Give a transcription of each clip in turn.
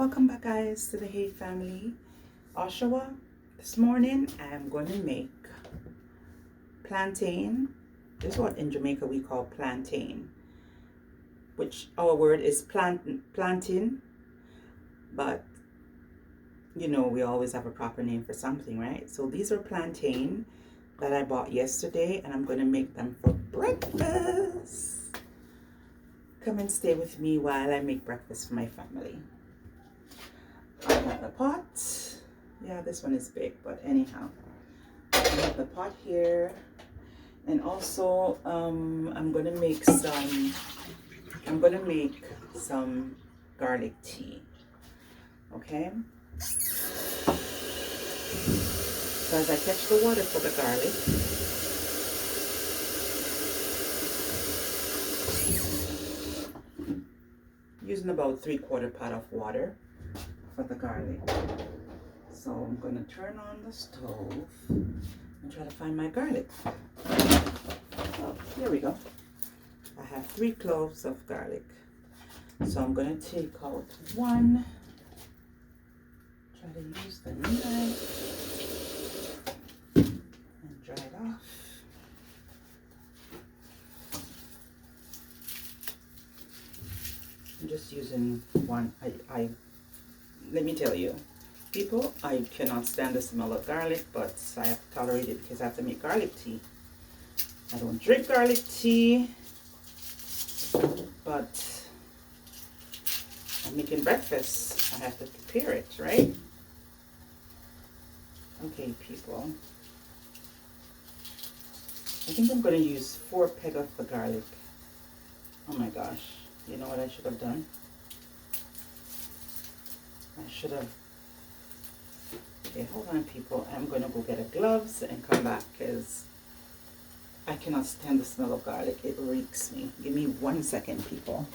Welcome back, guys, to the Hey Family. Oshawa, this morning I am going to make plantain. This is what in Jamaica we call plantain, which our word is plantain, but you know we always have a proper name for something, right? So these are plantain that I bought yesterday, and I'm going to make them for breakfast. Come and stay with me while I make breakfast for my family. I have the pot. Yeah, this one is big, but anyhow, I have the pot here, and also I'm gonna make some garlic tea. Okay. So as I catch the water for the garlic, using about 3/4 pot of water for the garlic. So I'm gonna turn on the stove and try to find my garlic. Oh, here we go. I have 3 cloves of garlic. So I'm gonna take out one. Try to use the knife and dry it off. I'm just using one. Let me tell you, people, I cannot stand the smell of garlic, but I have to tolerate it because I have to make garlic tea. I don't drink garlic tea, but I'm making breakfast. I have to prepare it, right? Okay, people. I think I'm going to use 4 pegs of the garlic. Oh my gosh. You know what I should have done? I should have... Okay, hold on, people. I'm going to go get a gloves and come back because I cannot stand the smell of garlic. It reeks me. Give me 1 second, people.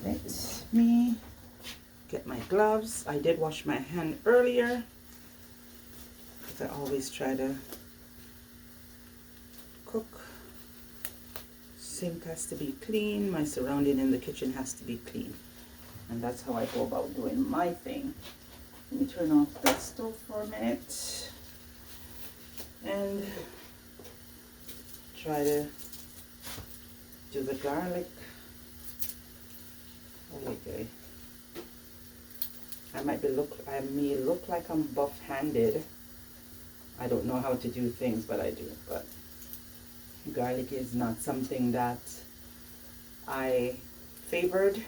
Let me get my gloves. I did wash my hand earlier because I always try to cook. Sink has to be clean. My surrounding in the kitchen has to be clean. And that's how I go about doing my thing. Let me turn off the stove for a minute and try to do the garlic. Okay. I may look like I'm buff-handed. I don't know how to do things, but I do. But garlic is not something that I favored.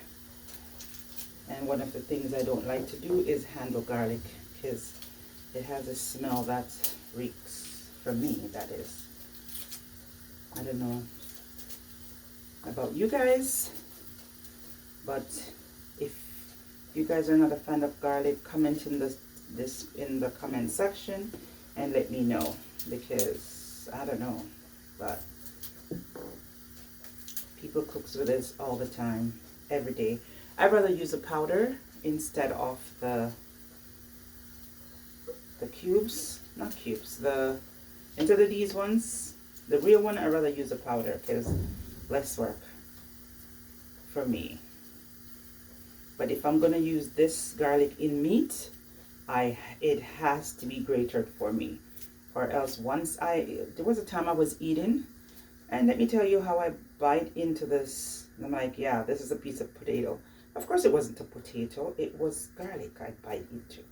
And one of the things I don't like to do is handle garlic because it has a smell that reeks, for me, that is. I don't know about you guys, but if you guys are not a fan of garlic, comment in this in the comment section and let me know, because I don't know, but people cook with this all the time, every day. I'd rather use a powder instead of the cubes, not cubes, instead of these ones, the real one. I'd rather use a powder because less work for me. But if I'm gonna use this garlic in meat, it has to be grated for me, or else there was a time I was eating, and let me tell you how I bite into this, and I'm like, yeah, this is a piece of potato. Of course it wasn't a potato, it was garlic I bite into,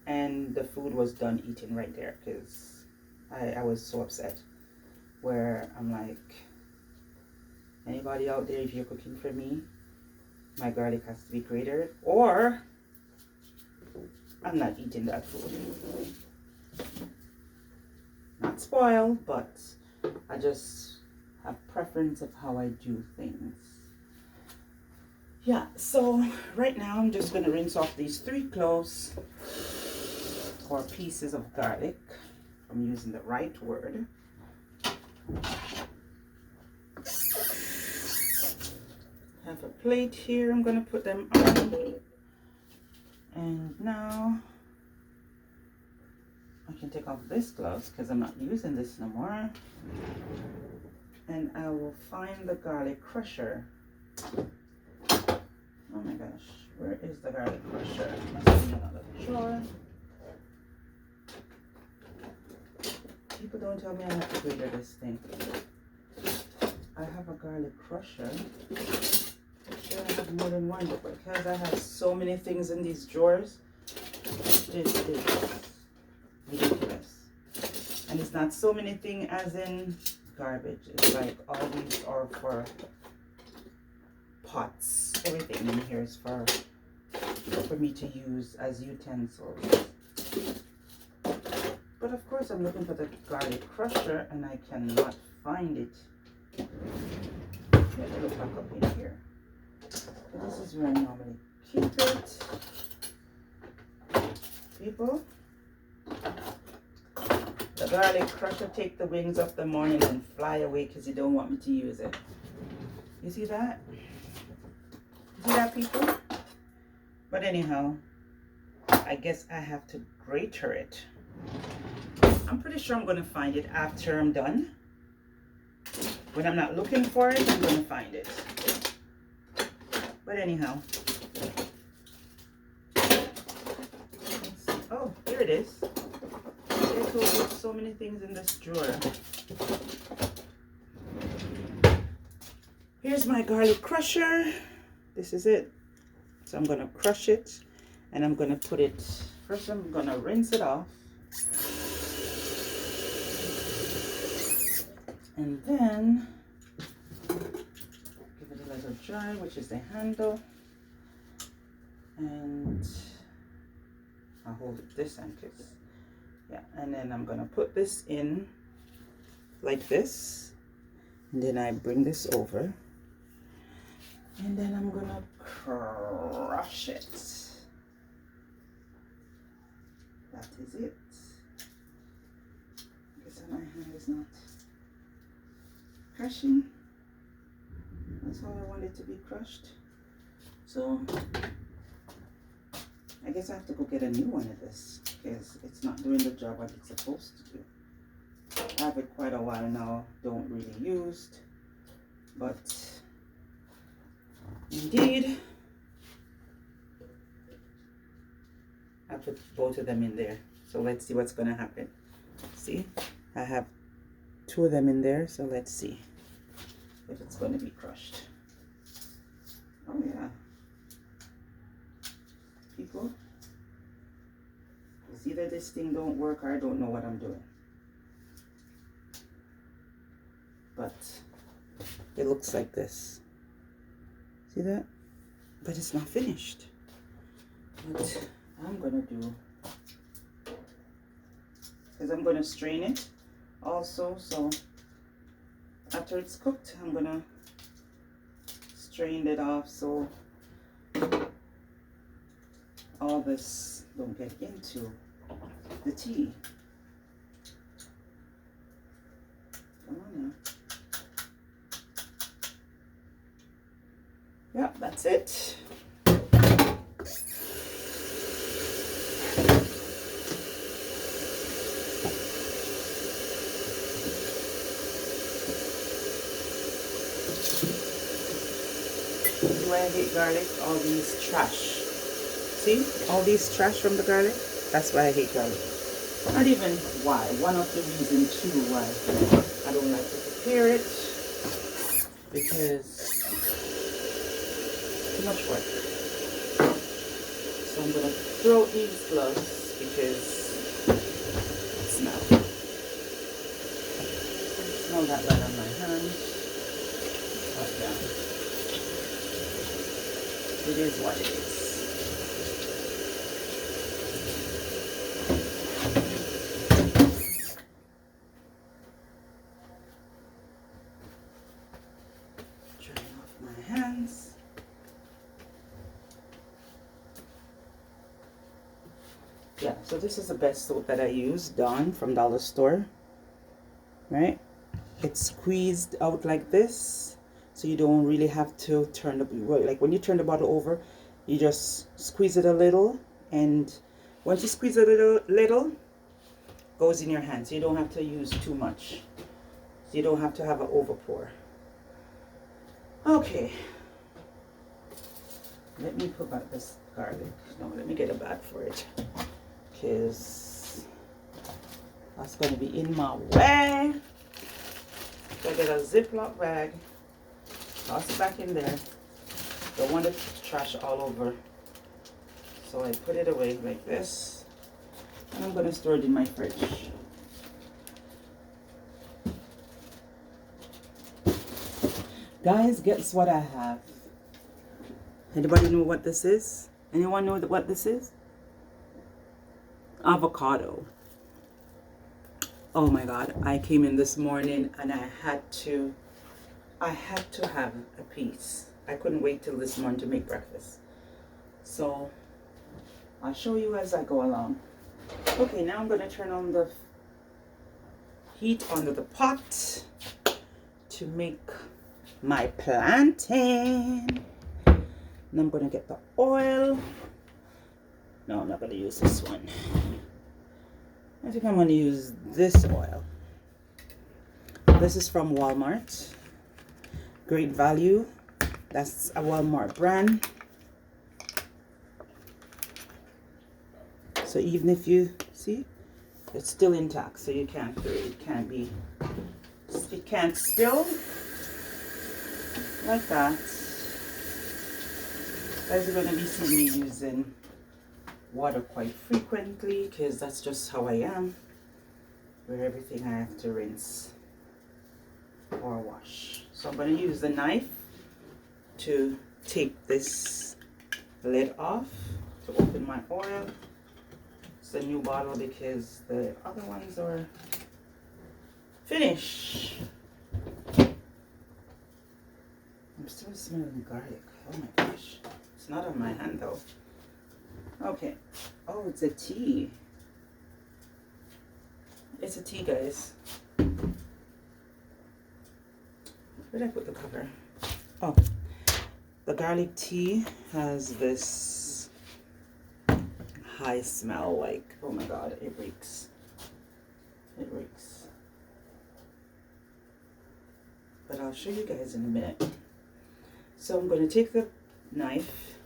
and the food was done eating right there because I was so upset, where I'm like, anybody out there, if you're cooking for me, my garlic has to be grated, or I'm not eating that food. Not spoiled, but I just have preference of how I do things. Yeah, so right now I'm just going to rinse off these 3 cloves or pieces of garlic. I'm using the right word. Have a plate here. I'm gonna put them on. And now I can take off this gloves because I'm not using this no more. And I will find the garlic crusher. Oh my gosh, where is the garlic crusher? It's in another drawer. People don't tell me I have to grate this thing. I have a garlic crusher. Sure, I have more than one, but because I have so many things in these drawers, it is ridiculous. And it's not so many things as in garbage. It's like all these are for pots. Everything in here is for me to use as utensils. But of course I'm looking for the garlic crusher and I cannot find it. Let me look back up in here. But this is where I normally keep it. People, the garlic crusher take the wings of the morning and fly away because you don't want me to use it. You see that? You see that, people? But anyhow, I guess I have to grater it. I'm pretty sure I'm going to find it after I'm done. When I'm not looking for it, I'm going to find it. But anyhow. Oh, here it is. I told you so many things in this drawer. Here's my garlic crusher. This is it. So I'm going to crush it and I'm going to put it, first I'm going to rinse it off. And then give it a little dry, which is the handle. And I'll hold it this end, cause yeah. And then I'm gonna put this in like this, and then I bring this over, and then I'm gonna crush it. That is it. I guess my hand is not crushing. That's how I want it to be crushed. So I guess I have to go get a new one of this because it's not doing the job what it's supposed to do. I have it quite a while now, don't really use, but indeed I put both of them in there. So let's see what's gonna happen. See, I have two of them in there, so let's see if it's going to be crushed. Oh yeah, people, it's either this thing don't work or I don't know what I'm doing, but it looks like this. See that? But it's not finished. What I'm gonna do is I'm gonna strain it also, so after it's cooked I'm gonna strain it off so all this don't get into the tea. Come on now. Yep, that's it. Why I hate garlic? All these trash. See? All these trash from the garlic? That's why I hate garlic. Not even why. One of the reasons too why I don't like to prepare it. Because too much work. So I'm going to throw out these gloves because it smells. I smell that right on my hands. But yeah. It is what it is. Drying off my hands. So this is the best soap that I use, Dawn from Dollar Store, right? it's squeezed out like this, so you don't really have to turn the, like when you turn the bottle over, you just squeeze it a little, and once you squeeze it a little, goes in your hand, so you don't have to use too much, so you don't have to have an over pour. Okay, let me put back this garlic. No, let me get a bag for it, because that's going to be in my way. So I get a Ziploc bag, toss it back in there. Don't want the trash all over, so I put it away like this, and I'm going to store it in my fridge. Guys, guess what I have? Anybody know what this is? Anyone know what this is? Avocado. Oh my God, I came in this morning and I had to have a piece. I couldn't wait till this morning to make breakfast. So I'll show you as I go along. Okay, now I'm going to turn on the heat under the pot to make my plantain. And I'm going to get the oil. No, I'm not going to use this one. I think I'm going to use this oil. This is from Walmart. Great value. That's a Walmart brand. So even if you see, it's still intact, so you can't spill like that. Guys, you're going to be seeing me using water quite frequently, because that's just how I am, where everything I have to rinse or wash. So I'm going to use the knife to take this lid off to open my oil. It's a new bottle because the other ones are finished. I'm still smelling garlic. Oh my gosh. It's not on my hand though. Okay. Oh, it's a tea. It's a tea, guys. Where did I put the cover? Oh, the garlic tea has this high smell, like, oh my God, it reeks. It reeks. But I'll show you guys in a minute. So I'm going to take the knife,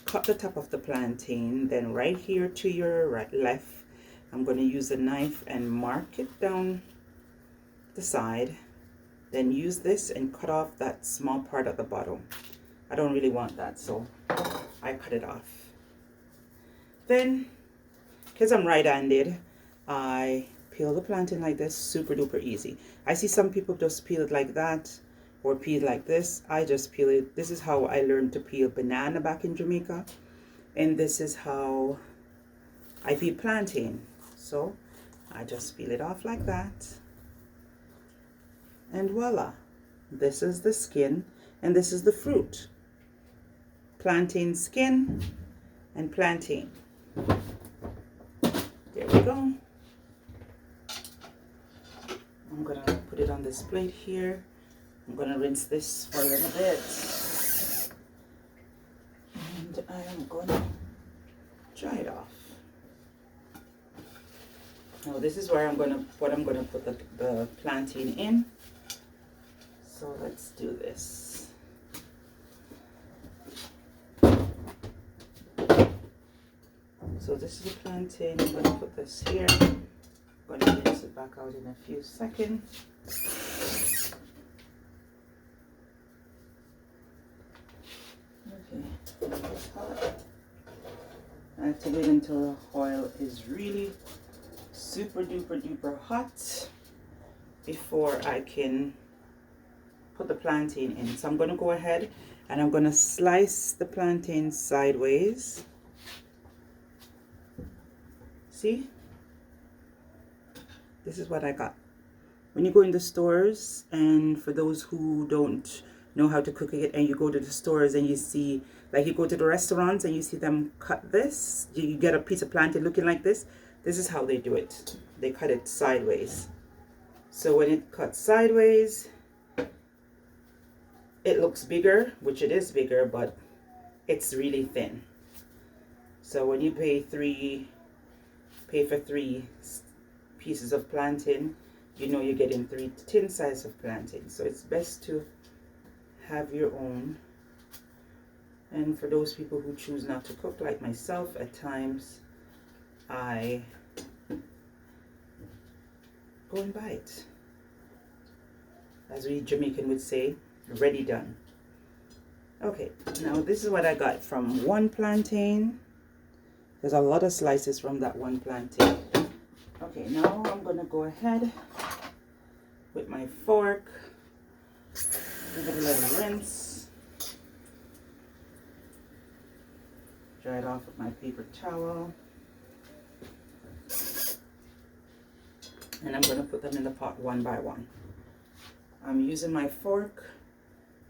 cut the top of the plantain, then right here to your left, I'm going to use a knife and mark it down the side, then use this and cut off that small part at the bottom. I don't really want that, so I cut it off. Then, because I'm right-handed, I peel the plantain like this, super duper easy. I see some people just peel it like that, or peel like this. I just peel it. This is how I learned to peel banana back in Jamaica, and this is how I peel plantain. So I just peel it off like that, and voila, this is the skin and this is the fruit. Plantain skin and plantain. There we go. I'm gonna put it on this plate here. I'm gonna rinse this for a little bit, and I am gonna dry it off. Now this is where I'm gonna put the plantain in. So let's do this. So this is the plantain. I'm gonna put this here. I'm gonna rinse it back out in a few seconds. Okay, it's hot. I have to wait until the oil is really super duper duper hot before I can put the plantain in. So I'm going to go ahead and I'm going to slice the plantain sideways. See? This is what I got. When you go in the stores, and for those who don't know how to cook it, and you go to the stores and you see, like you go to the restaurants and you see them cut this, you get a piece of plantain looking like this. This is how they do it. They cut it sideways. So when it cuts sideways, it looks bigger, which it is bigger, but it's really thin. So when you pay for 3 pieces of plantain, you know you're getting 3 tin size of plantain. So it's best to have your own. And for those people who choose not to cook like myself, at times I go and buy it. As we Jamaican would say, ready done. Okay, now this is what I got from one plantain. There's a lot of slices from that one plantain. Okay, now I'm gonna go ahead with my fork, give it a little rinse, dry it off with my paper towel, and I'm gonna put them in the pot one by one. I'm using my fork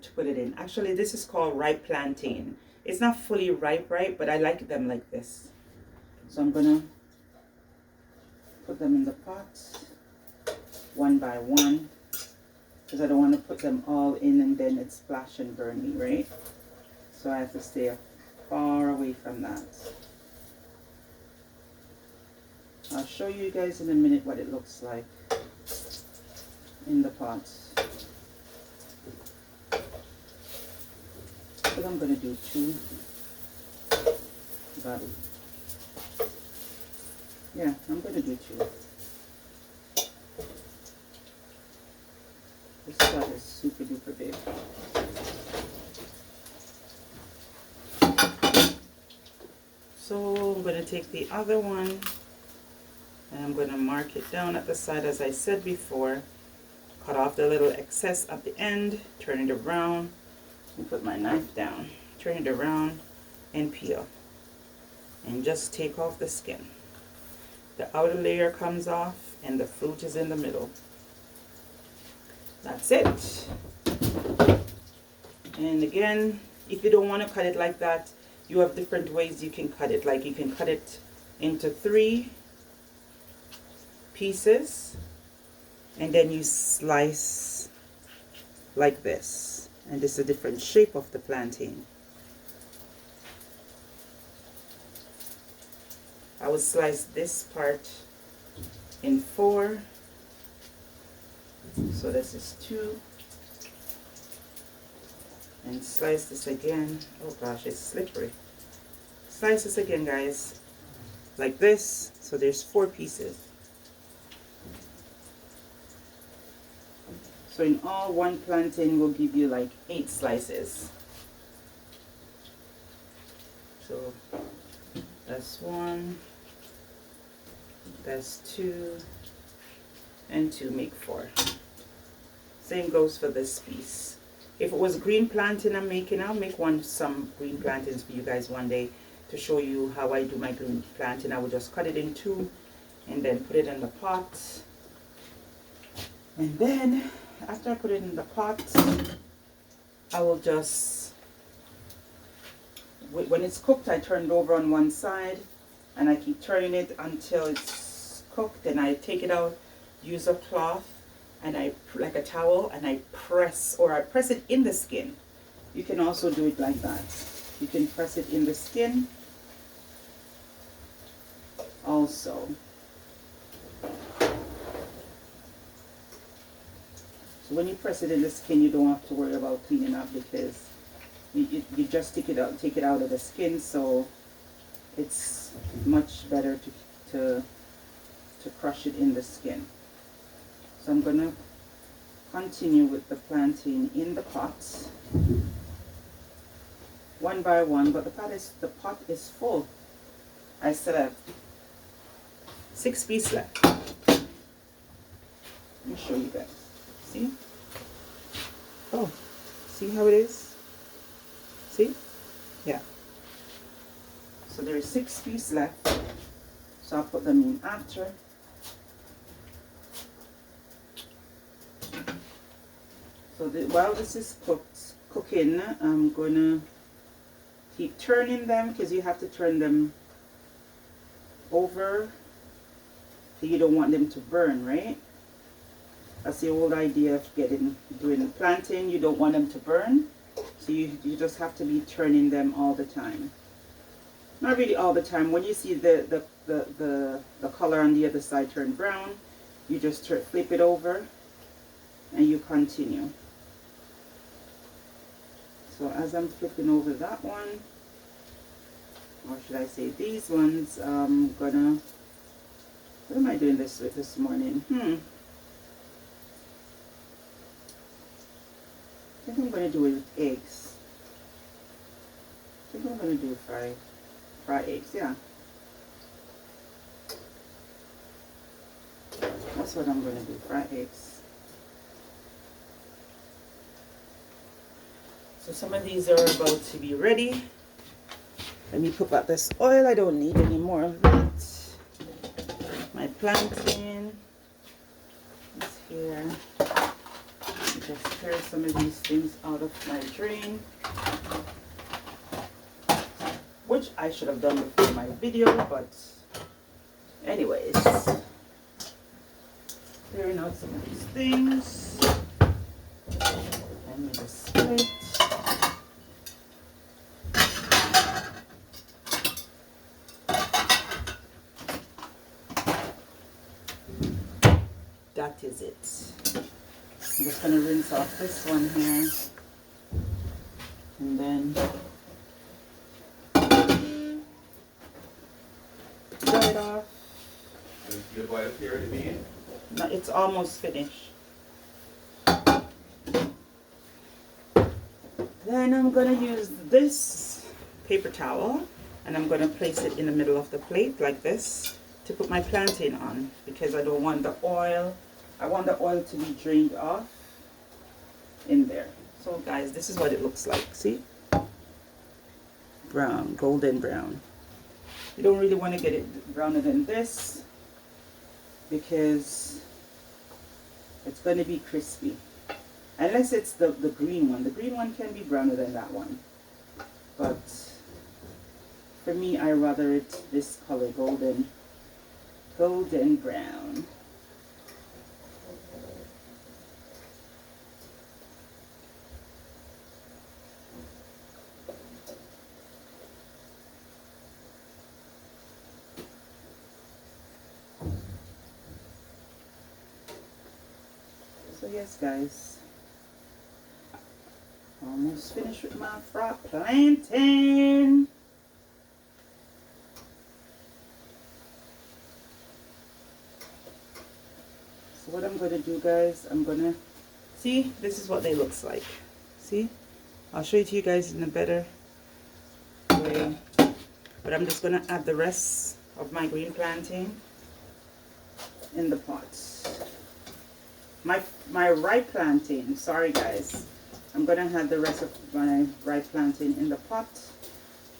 to put it in. Actually, this is called ripe plantain. It's not fully ripe, but I like them like this. So I'm gonna put them in the pot one by one, because I don't want to put them all in and then it splash and burn me, right? So I have to stay far away from that. I'll show you guys in a minute what it looks like in the pot. But I'm gonna do 2. But yeah, I'm gonna do 2. This pot is super duper big. So I'm gonna take the other one and I'm gonna mark it down at the side as I said before. Cut off the little excess at the end, turn it around, and put my knife down. Turn it around and peel. And just take off the skin. The outer layer comes off and the fruit is in the middle. That's it. And again, if you don't want to cut it like that, you have different ways you can cut it. Like you can cut it into 3 pieces and then you slice like this. And this is a different shape of the plantain. I would slice this part in 4. So this is 2. And slice this again. Oh gosh, it's slippery. Slice this again, guys. Like this. So there's 4 pieces. So in all, one plantain will give you like 8 slices. So that's 1. That's 2. And 2 make 4. Same goes for this piece. If it was green plantain I'm making, I'll make some green plantains for you guys one day to show you how I do my green plantain. I will just cut it in 2 and then put it in the pot. And then after I put it in the pot, I will just, when it's cooked, I turn it over on one side and I keep turning it until it's cooked. Then I take it out, use a cloth and like a towel, and I press it in the skin. You can also do it like that. You can press it in the skin also. So when you press it in the skin, you don't have to worry about cleaning up, because you just take it out of the skin, so it's much better to crush it in the skin. So I'm going to continue with the plantain in the pot, one by one, but the pot is full. I still have 6 pieces left. Let me show you guys. See? Oh, see how it is? See? Yeah. So there is 6 pieces left. So I'll put them in after. So while this is cooking, I'm gonna keep turning them, because you have to turn them over. You don't want them to burn, right? That's the old idea of doing plantain. You don't want them to burn, so you just have to be turning them all the time. Not really all the time. When you see the color on the other side turn brown, you just flip it over and you continue. So as I'm flipping over that one, or should I say these ones, I'm gonna, what am I doing this with this morning? I think I'm gonna do it with eggs. I think I'm gonna do fry eggs, yeah. That's what I'm gonna do, fry eggs. So some of these are about to be ready. Let me put back this oil. I don't need any more of that. My plantain is here. Just clear some of these things out of my drain, which I should have done before my video, but anyways, clearing out some of these things. Let me just split. That is it. I'm just going to rinse off this one here, and then dry it off. You boil up here at the end? No, it's almost finished. Then I'm going to use this paper towel, and I'm going to place it in the middle of the plate like this to put my plantain on, because I don't want the oil. I want the oil to be drained off in there. So guys, this is what it looks like. See? Brown, golden brown. You don't really want to get it browner than this, because it's going to be crispy. Unless it's the green one. The green one can be browner than that one. But for me, I rather it this color, golden brown. So yes, guys, almost finished with my fried plantain. So what I'm going to do, guys, I'm going to, see, this is what they looks like. See? I'll show it to you guys in a better way. But I'm just going to add the rest of my green plantain in the pot. My ripe plantain, sorry guys, I'm going to add the rest of my ripe plantain in the pot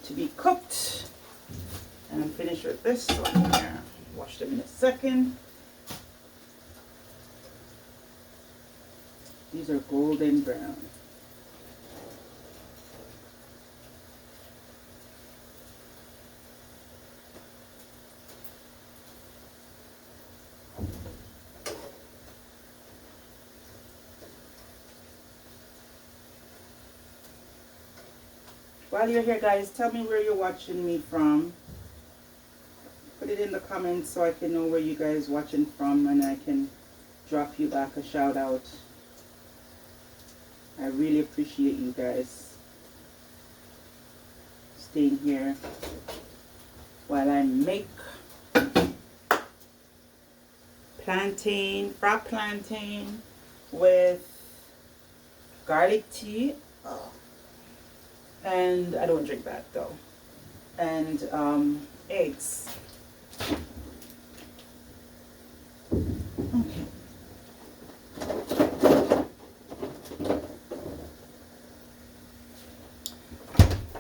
to be cooked. And I'm finished with this one here. Wash them in a second. These are golden brown. While you're here, guys, tell me where you're watching me from. Put it in the comments so I can know where you guys watching from, and I can drop you back a shout out. I really appreciate you guys staying here while I make fried plantain with garlic tea. And I don't drink that though. And eggs. Okay.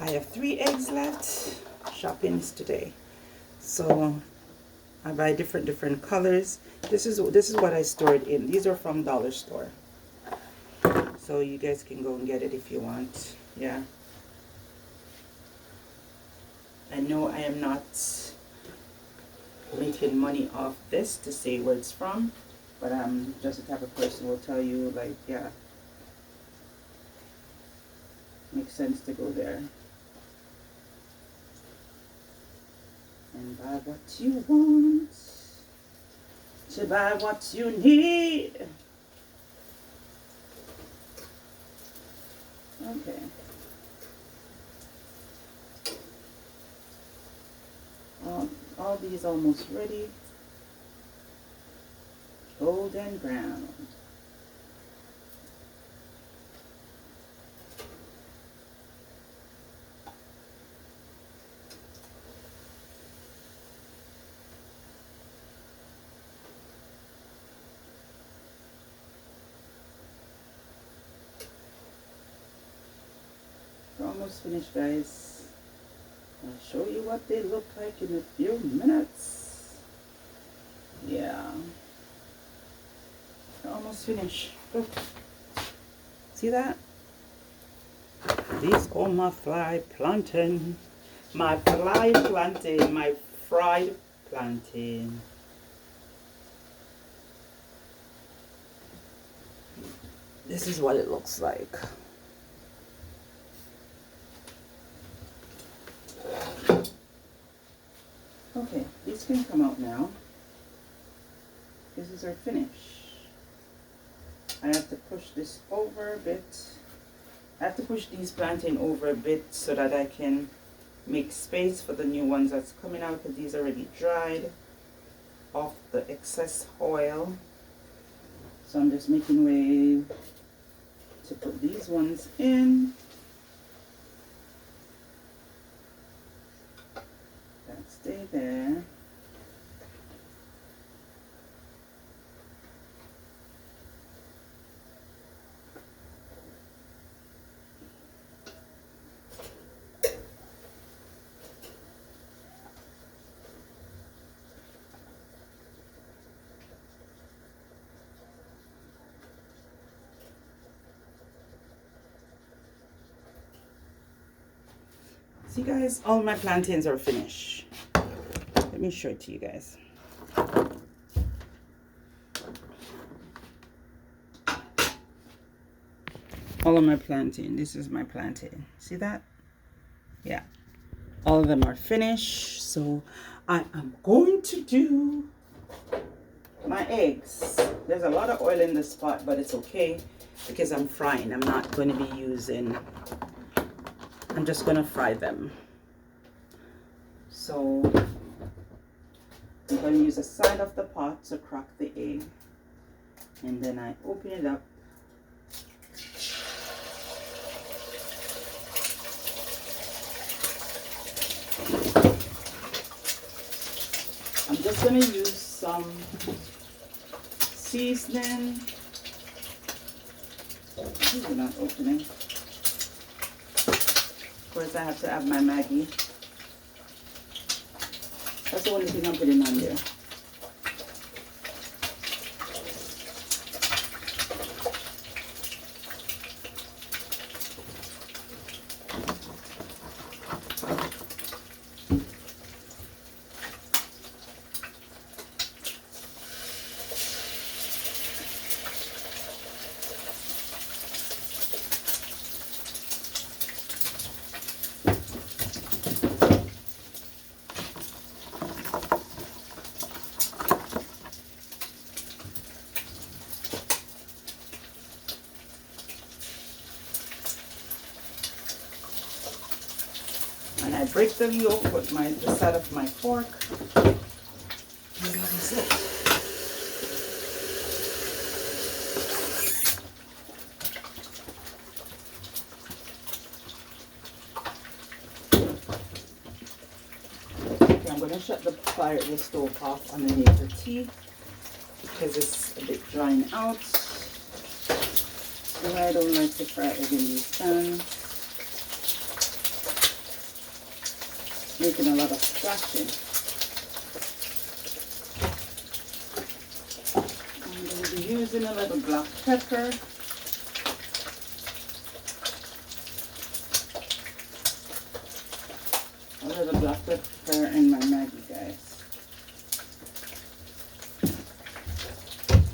I have 3 eggs left. Shopping's today, so I buy different colors. This is what I stored in. These are from dollar store, so you guys can go and get it if you want. Yeah. I know I am not making money off this to say where it's from, But I'm just the type of person who will tell you, like, yeah, makes sense to go there and buy what you want, to buy what you need. Okay. All these almost ready. Golden brown. We're almost finished, guys. I'll show you what they look like in a few minutes. Yeah. We're almost finished. Look. See that? These are my fly plantain. My fly plantain. My fried plantain. This is what it looks like. Okay, these can come out now. This is our finish. I have to push this over a bit. I have to push these plantain over a bit so that I can make space for the new ones that's coming out, because these are already dried off the excess oil. So I'm just making way to put these ones in. That stay there. See, guys, all my plantains are finished. Let me show it to you guys. All of my plantain. This is my plantain. See that? Yeah. All of them are finished. So I am going to do my eggs. There's a lot of oil in this pot, but it's okay because I'm frying. I'm not going to be using... I'm just going to fry them. So I'm going to use the side of the pot to crack the egg. And then I open it up. I'm just going to use some seasoning. These are not opening. Of course, I have to add my Maggi. That's the only thing I'm putting on there. And I break the yolk with the side of my fork. And that is it. Okay, I'm going to shut the stove off underneath the tea because it's a bit drying out. And I don't like to fry egg in these pans. Making a lot of splashing. I'm going to be using a little black pepper. A little black pepper and my Maggi, guys.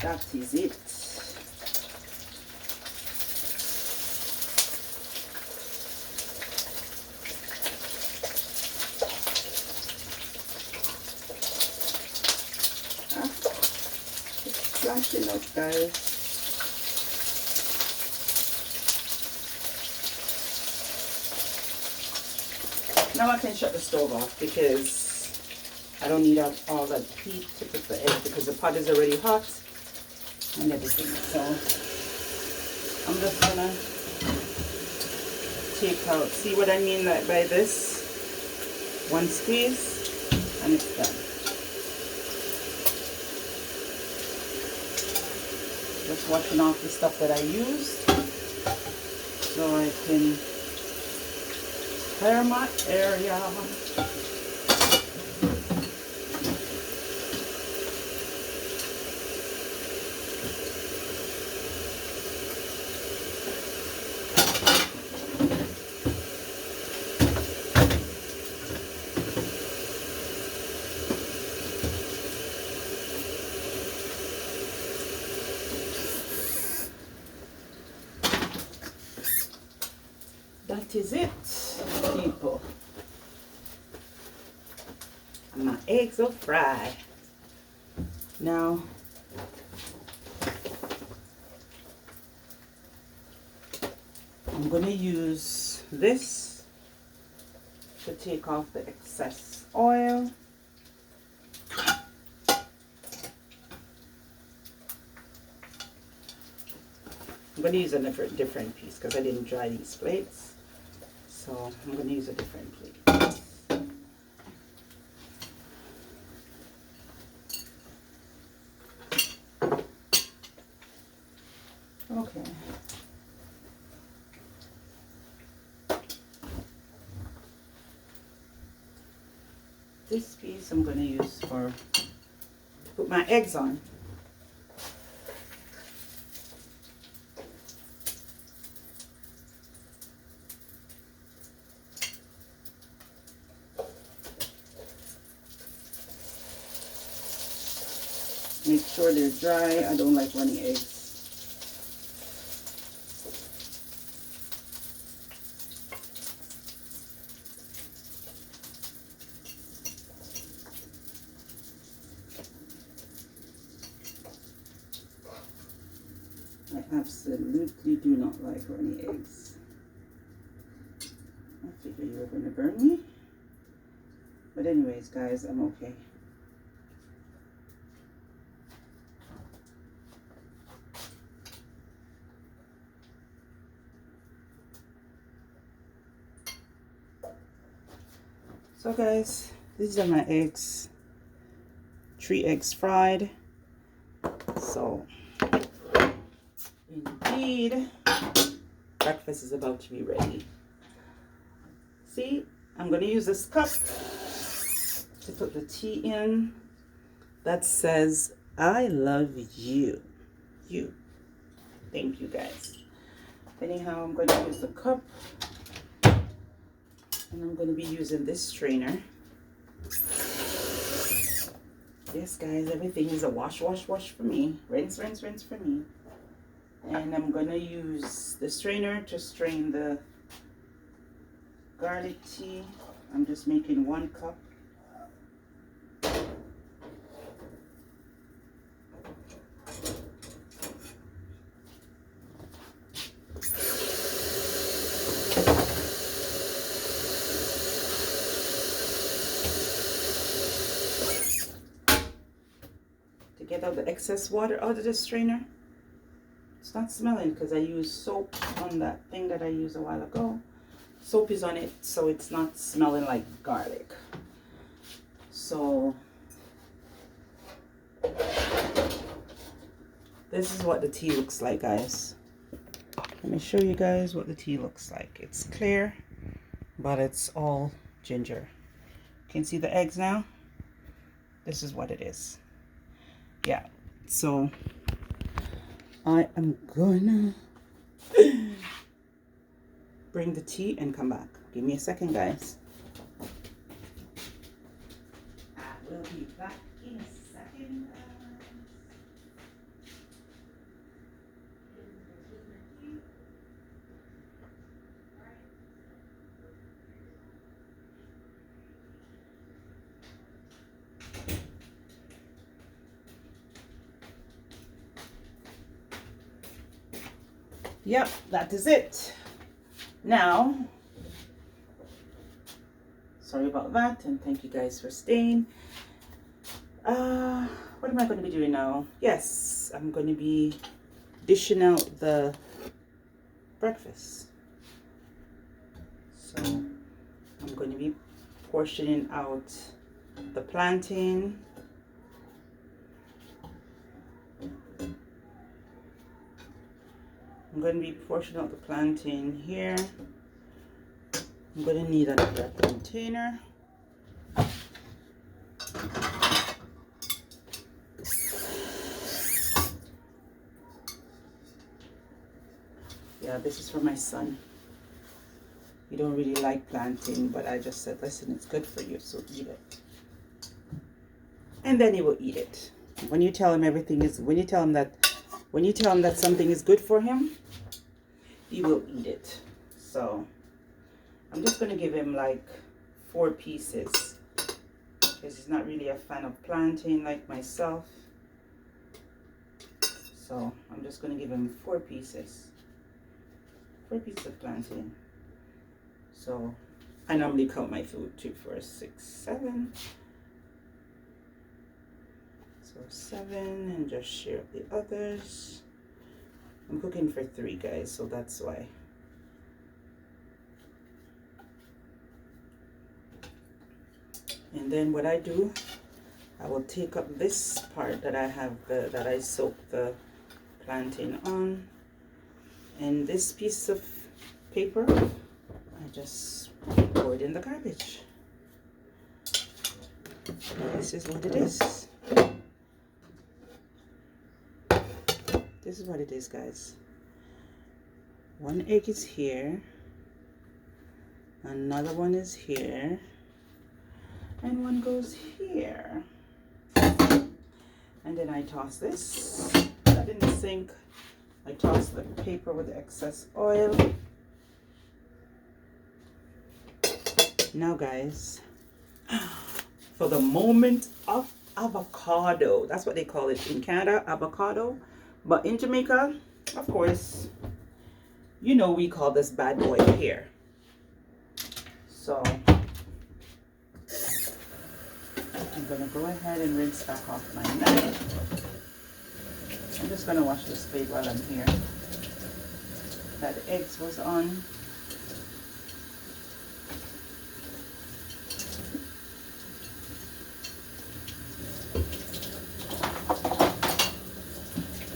That is it. It's flashing up, guys. Now I can shut the stove off because I don't need all that heat to cook the egg because the pot is already hot and everything. So I'm just gonna take out, see what I mean by this? One squeeze and it's done. Just washing off the stuff that I used so I can clear my area. That is it, people. And my eggs are fried. Now, I'm going to use this to take off the excess oil. I'm going to use a different piece because I didn't dry these plates. So I'm going to use a different plate. Okay. This piece I'm going to use for put my eggs on. Make sure they're dry. I don't like runny eggs. I absolutely do not like runny eggs. I figure you were going to burn me. But anyways, guys, I'm okay. So guys, these are my eggs. 3 eggs fried. So indeed, breakfast is about to be ready. See, I'm going to use this cup to put the tea in that says, I love you. You. Thank you, guys. Anyhow, I'm going to use the cup. And I'm going to be using this strainer. Yes, guys, everything is a wash, wash, wash for me. Rinse, rinse, rinse for me. And I'm going to use the strainer to strain the garlic tea. I'm just making 1 cup. Get out the excess water out of the strainer. It's not smelling because I used soap on that thing that I used a while ago. Soap is on it, so it's not smelling like garlic. So this is what the tea looks like, guys. Let me show you guys what the tea looks like. It's clear, but it's all ginger. Can you see the eggs now? This is what it is. Yeah, so I am gonna bring the tea and come back. Give me a second, guys. I will be back in a second, guys. Yep, that is it. Now, sorry about that, and thank you guys for staying. What am I going to be doing now? Yes, I'm going to be dishing out the breakfast. So I'm going to be portioning out the plantain. I'm going to be portioning out the plantain here. I'm going to need another container. Yeah, this is for my son. He don't really like plantain, but I just said, listen, it's good for you, so eat it. And then he will eat it. When you tell him when you tell him that something is good for him, he will eat it. So I'm just gonna give him like 4 pieces because he's not really a fan of plantain like myself. So I'm just gonna give him 4 pieces. 4 pieces of plantain. So I normally count my food 2, 4, 6, 7. So 7, and just share the others. I'm cooking for 3 guys, so that's why. And then what I do, I will take up this part that I have that I soaked the plantain on, and this piece of paper I just pour it in the garbage. This is what it is. This is what it is, guys. 1 egg is here, another one is here, and one goes here. And then I toss this, that in the sink. I toss the paper with the excess oil. Now guys, for the moment of avocado. That's what they call it in Canada, avocado. But in Jamaica, of course, you know we call this bad boy here. So I'm gonna go ahead and rinse back off my knife. I'm just gonna wash this plate while I'm here. That the eggs was on.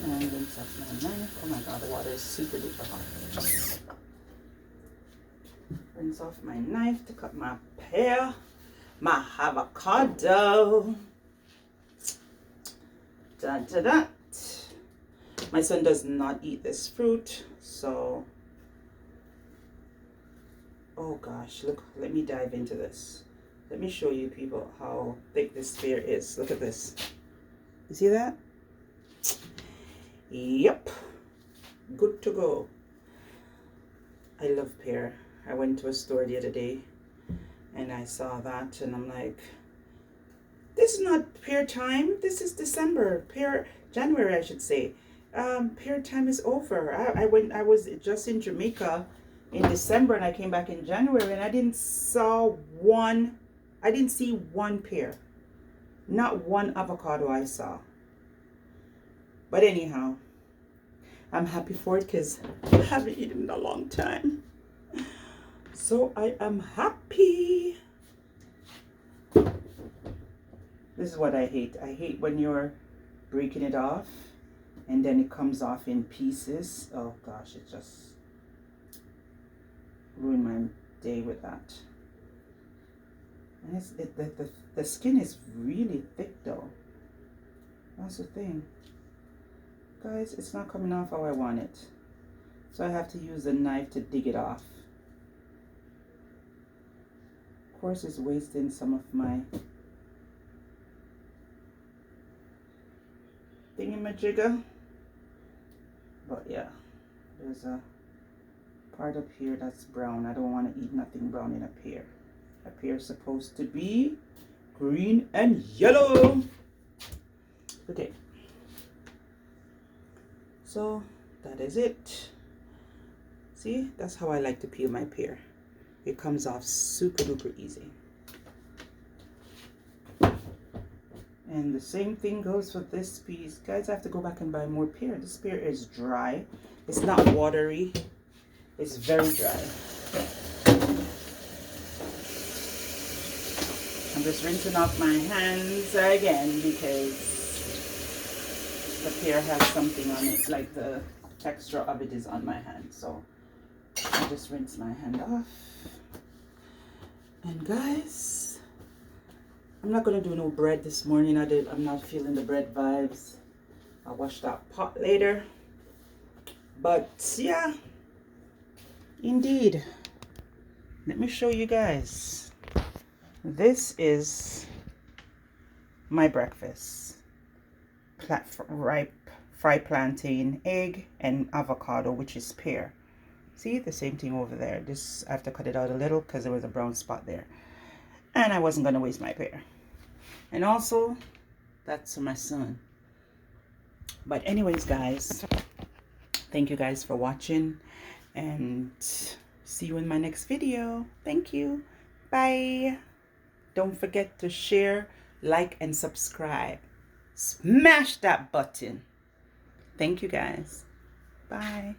And rinse off my knife. Oh my god, the water is super duper hot. Rinse off my knife to cut my pear, my avocado. Da da da. My son does not eat this fruit, so oh gosh, look, let me dive into this. Let me show you people how thick this pear is. Look at this. You see that? Yep, good to go. I love pear. I went to a store the other day and I saw that and I'm like, this is not pear time. This is December, January I should say. Pear time is over. I was just in Jamaica in December and I came back in January and I didn't see one pear. Not one avocado I saw. But anyhow, I'm happy for it because I haven't eaten in a long time. So I am happy. This is what I hate. I hate when you're breaking it off and then it comes off in pieces. Oh gosh, it just ruined my day with that. And the skin is really thick though. That's the thing. Guys, it's not coming off how I want it. So I have to use a knife to dig it off. Of course, it's wasting some of my thingamajigger. But yeah, there's a part up here that's brown. I don't want to eat nothing brown in a pear. A pear is supposed to be green and yellow. Okay. So that is it. See, that's how I like to peel my pear. It comes off super duper easy. And the same thing goes for this piece. Guys, I have to go back and buy more pear. This pear is dry. It's not watery. It's very dry. I'm just rinsing off my hands again because the pear has something on it, like the texture of it is on my hand. So I just rinse my hand off. And guys, I'm not gonna do no bread this morning. I'm not feeling the bread vibes. I'll wash that pot later. But yeah, indeed. Let me show you guys. This is my breakfast. Ripe fried plantain, egg, and avocado, which is pear. See, the same thing over there. This, I have to cut it out a little because there was a brown spot there. And I wasn't going to waste my pear. And also, that's for my son. But anyways, guys, thank you guys for watching. And see you in my next video. Thank you. Bye. Don't forget to share, like, and subscribe. Smash that button. Thank you guys. Bye.